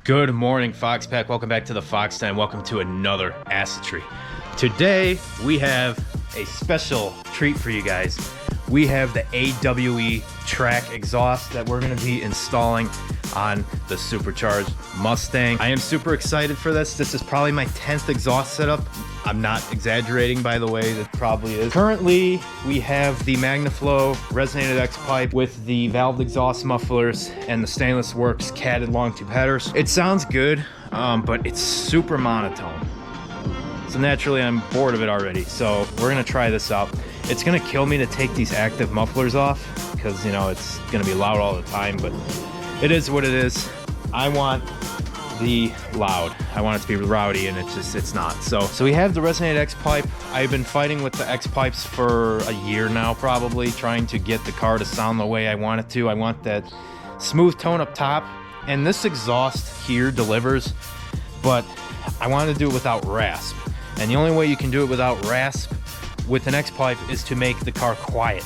Good morning, Fox Pack. Welcome back to the Fox Den. Welcome to another acid tree. Today we have a special treat for you guys. We have the AWE track exhaust that we're going to be installing on the supercharged Mustang. I am super excited for this. This is probably my 10th exhaust setup. I'm not exaggerating, by the way, that probably is. Currently, we have the MagnaFlow resonated X pipe with the valved exhaust mufflers and the Stainless Works catted long tube headers. It sounds good, but it's super monotone. So naturally, I'm bored of it already. So we're gonna try this out. It's gonna kill me to take these active mufflers off because, you know, it's gonna be loud all the time, but it is what it is. I want the loud. I want it to be rowdy, and it's not. So we have the resonated X pipe. I've been fighting with the X pipes for a year now, probably trying to get the car to sound the way I want it to. I want that smooth tone up top, and this exhaust here delivers, but I want to do it without rasp. And the only way you can do it without rasp with an X pipe is to make the car quiet.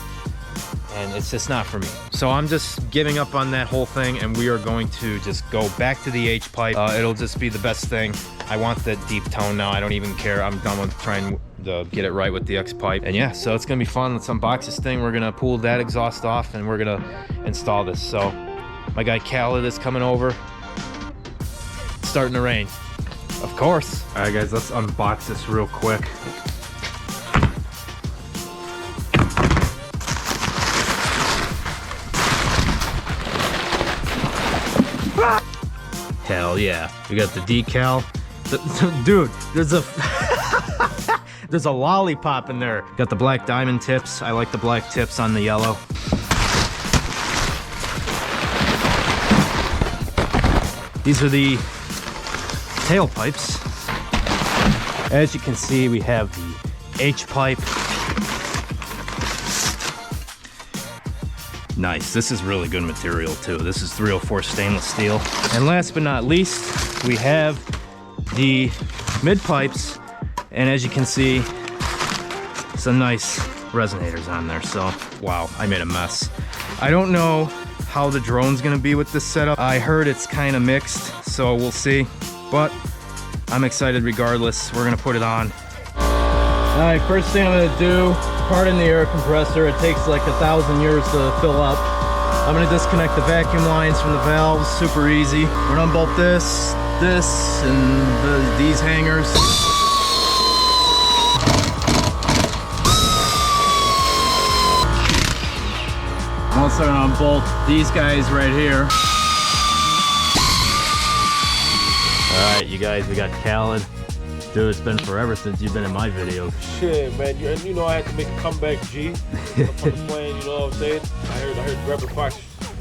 And it's just not for me. So I'm just giving up on that whole thing, and we are going to just go back to the H pipe. It'll just be the best thing. I want that deep tone now. I don't even care. I'm done with trying to get it right with the X pipe. And yeah, so it's gonna be fun. Let's unbox this thing. We're gonna pull that exhaust off and we're gonna install this. So my guy Khaled is coming over. It's starting to rain. Of course. All right, guys, let's unbox this real quick. Hell yeah, we got the decal. Dude, there's a there's a lollipop in there. Got the black diamond tips. I like the black tips on the yellow. These are the tailpipes. As you can see, we have the H pipe. Nice. This is really good material too. This is 304 stainless steel. And last but not least, we have the mid pipes, and as you can see, some nice resonators on there. So wow, I made a mess. I don't know how the drone's gonna be with this setup. I heard it's kind of mixed, so we'll see, but I'm excited regardless. We're gonna put it on. All right, first thing I'm gonna do, pardon the air compressor. It takes like 1,000 years to fill up. I'm gonna disconnect the vacuum lines from the valves, super easy. We're gonna unbolt this, and these hangers. I'm also gonna unbolt these guys right here. All right, you guys, we got Khaled. Dude, it's been forever since you've been in my videos. Shit, man. You know I had to make a comeback, G. Up on the plane, you know what I'm saying? I heard Rapper Fox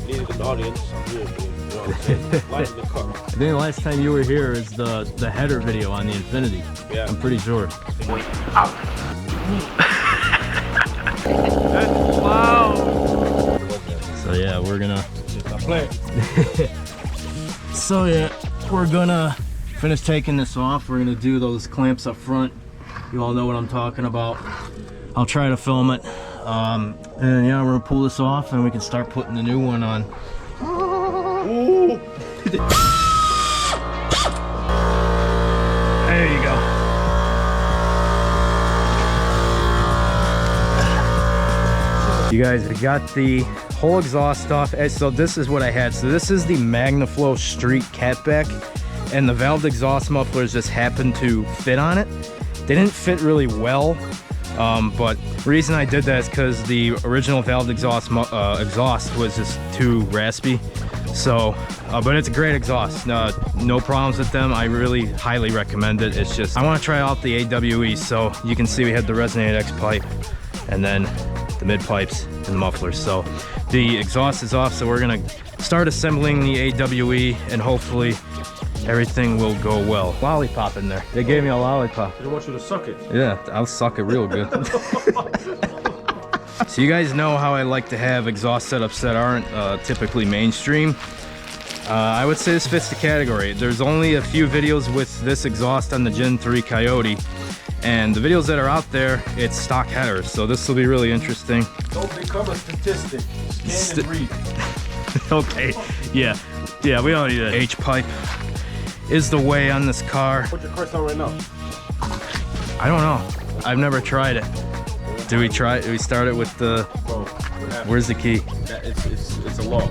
needed an audience. I'm here, man. You know what I'm saying? Light in the car. I think the last time you were here is the header video on the Infinity. Yeah. I'm pretty sure. Wow. So yeah, we're gonna... So yeah, we're gonna finish taking this off. We're gonna do those clamps up front. You all know what I'm talking about. I'll try to film it. And yeah, we're gonna pull this off and we can start putting the new one on. There you go. You guys, we got the whole exhaust off. So this is what I had. So this is the MagnaFlow Street Catback, and the valved exhaust mufflers just happened to fit on it. They didn't fit really well, but the reason I did that is because the original valved exhaust was just too raspy. So, but it's a great exhaust. No problems with them. I really highly recommend it. It's just, I want to try out the AWE. So you can see we have the resonated X pipe, and then the mid pipes and the mufflers. So the exhaust is off, so we're gonna start assembling the AWE, and hopefully everything will go well. Lollipop in there. They gave me a lollipop. They want you to suck it. Yeah, I'll suck it real good. So you guys know how I like to have exhaust setups that aren't typically mainstream. I would say this fits the category. There's only a few videos with this exhaust on the Gen 3 Coyote, and the videos that are out there, it's stock headers, so this will be really interesting. Don't become a statistic. Scan and read. Okay, yeah, we don't need an H pipe. is the way on this car. What's your car sound right now? I don't know. I've never tried it. Do we try it? Do we start it with the... Bro, where's the key? It's a law.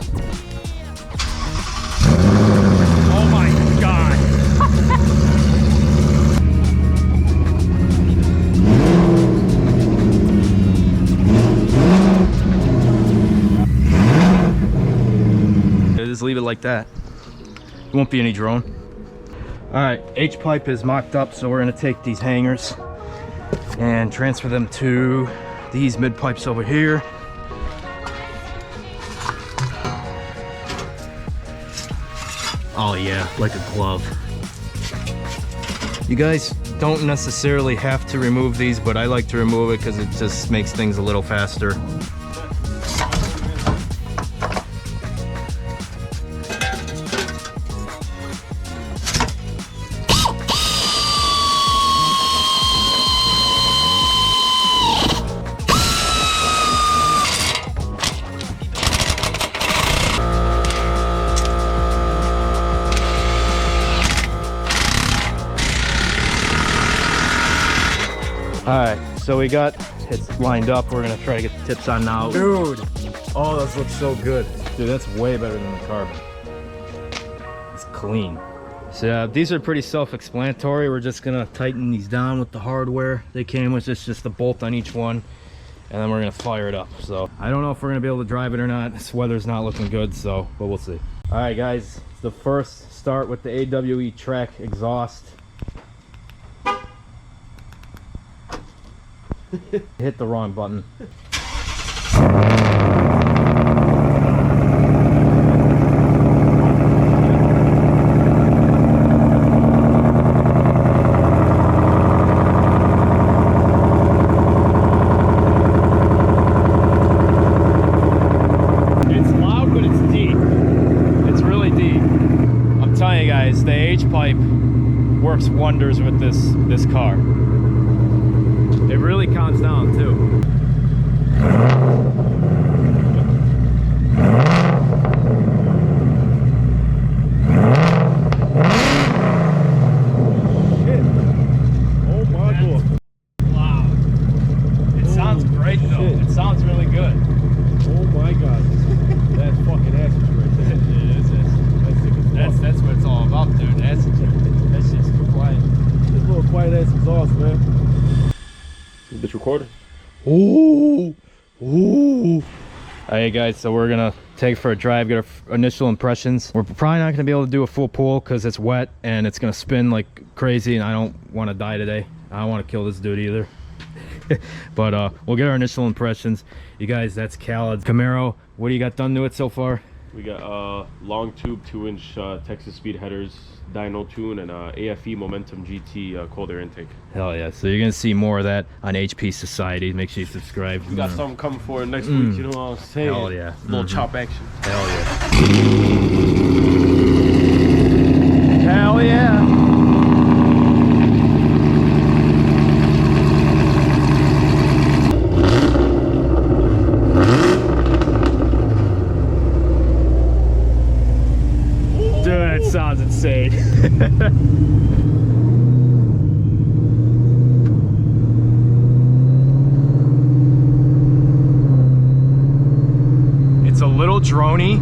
Oh my God. Just leave it like that. It won't be any drone. All right, H-pipe is mocked up, so we're gonna take these hangers and transfer them to these mid pipes over here. Oh yeah, like a glove. You guys don't necessarily have to remove these, but I like to remove it because it just makes things a little faster. All right, so we got it lined up. We're gonna try to get the tips on now. Dude, oh, this looks so good. Dude, that's way better than the carbon. It's clean. So yeah, these are pretty self-explanatory. We're just gonna tighten these down with the hardware they came with. It's just a bolt on each one, and then we're gonna fire it up. So I don't know if we're gonna be able to drive it or not. This weather's not looking good, so but we'll see. All right, guys, it's the first start with the AWE track exhaust. Hit the wrong button. It's loud, but it's deep. It's really deep. I'm telling you guys, the H-pipe works wonders with this car. It really calms down too. Shit. Oh my God. Wow. It sounds great though. Shit. It sounds really good. Oh my God. That's fucking acid right there. It is. That's what it's all about, dude. That's just quiet. This little quiet ass exhaust, man. Bitch recording. Ooh. All right, guys, so we're gonna take for a drive, get our initial impressions. We're probably not gonna be able to do a full pull because it's wet and it's gonna spin like crazy, and I don't want to die today. I don't want to kill this dude either. But we'll get our initial impressions. You guys, that's Khaled's Camaro. What do you got done to it so far? We got long tube 2-inch Texas speed headers, dyno tune, and AFE Momentum GT cold air intake. Hell yeah. So you're gonna see more of that on HP Society. Make sure you subscribe. We got something coming for next week, you know what I'm saying? Hell yeah. Little chop action. Hell yeah. Hell yeah. Dude, that sounds insane. It's a little droney,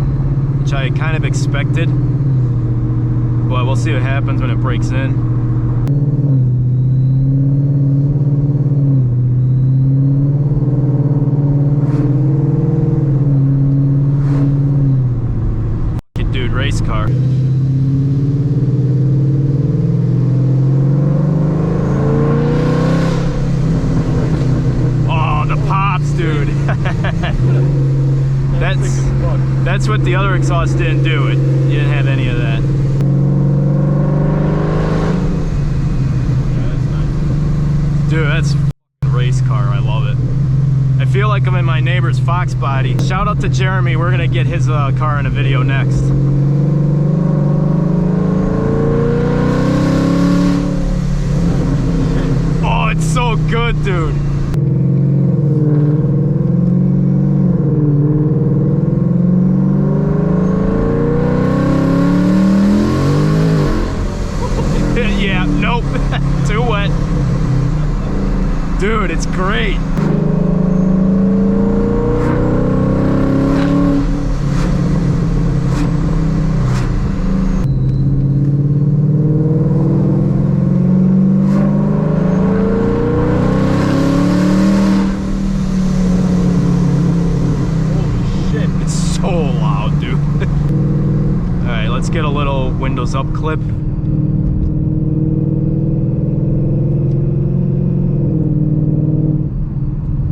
which I kind of expected, but we'll see what happens when it breaks in. Dude, race car. Oh, the pops, dude. That's what the other exhaust didn't do. You didn't have any of that. Yeah, that's nice. Dude, that's a race car. I love it. I feel like I'm in my neighbor's Fox body. Shout out to Jeremy. We're gonna get his car in a video next. Oh, it's so good, dude. Dude, it's great. So loud, dude. All right, let's get a little windows up clip.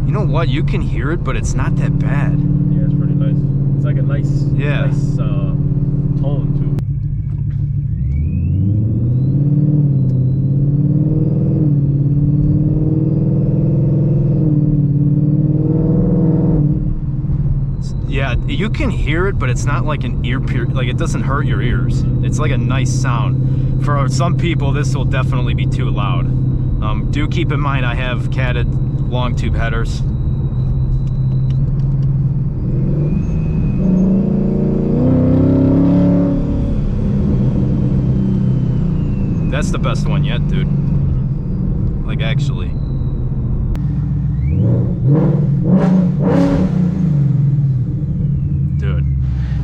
You know what? You can hear it, but it's not that bad. Yeah, it's pretty nice. It's like a nice, nice tone too. Yeah, you can hear it, but it's not like an ear pierce. Like, it doesn't hurt your ears. It's like a nice sound. For some people, this will definitely be too loud. Do keep in mind I have catted long tube headers. That's the best one yet, dude. Like, actually.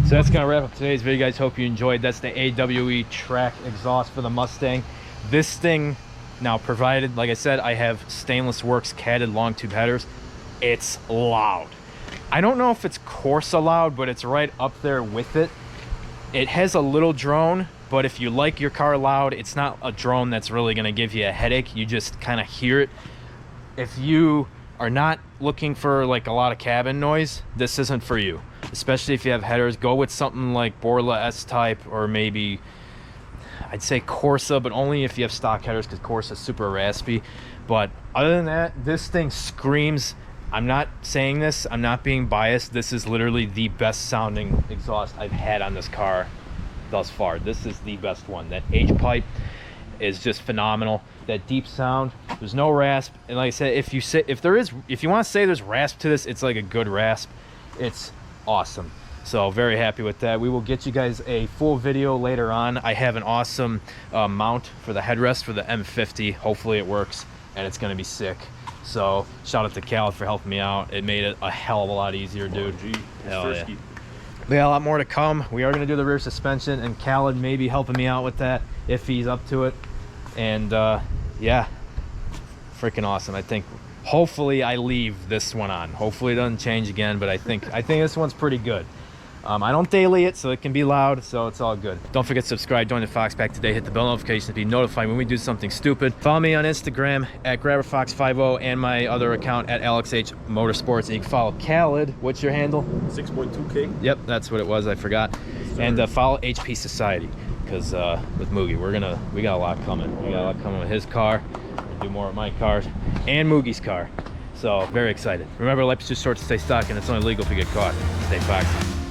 So that's gonna wrap up today's video, guys. Hope you enjoyed. That's the AWE track exhaust for the Mustang. This thing, now provided, like I said, I have Stainless Works catted long tube headers. It's loud. I don't know if it's Corsa loud, but it's right up there with it. It has a little drone, but if you like your car loud, it's not a drone that's really gonna give you a headache. You just kind of hear it. If you are not looking for like a lot of cabin noise, this isn't for you. Especially if you have headers, go with something like Borla S-Type, or maybe I'd say Corsa, but only if you have stock headers, because Corsa is super raspy. But other than that, this thing screams. I'm not saying this, I'm not being biased. This is literally the best sounding exhaust I've had on this car thus far. This is the best one. That H-pipe is just phenomenal. That deep sound, there's no rasp. And like I said, if you want to say there's rasp to this, it's like a good rasp. It's awesome. So very happy with that. We will get you guys a full video later on. I have an awesome mount for the headrest for the M50. Hopefully it works, and it's gonna be sick. So shout out to Cal for helping me out. It made it a hell of a lot easier, dude. Hell yeah. We got a lot more to come. We are gonna do the rear suspension, and Khaled may be helping me out with that if he's up to it. And yeah, freaking awesome. I think hopefully I leave this one on. Hopefully it doesn't change again, but I think this one's pretty good. I don't daily it, so it can be loud, so it's all good. Don't forget to subscribe, join the Fox Pack today, hit the bell notification to be notified when we do something stupid. Follow me on Instagram at GrabberFox50 and my other account at AlexH Motorsports. And you can follow Khaled. What's your handle? 6.2K. Yep, that's what it was. I forgot. Yes, and follow HP Society, because with Moogie, we got a lot coming. We got a lot coming with his car. We'll do more of my cars and Moogie's car. So very excited. Remember, life's too short to stay stuck, and it's only legal if you get caught. Stay foxy.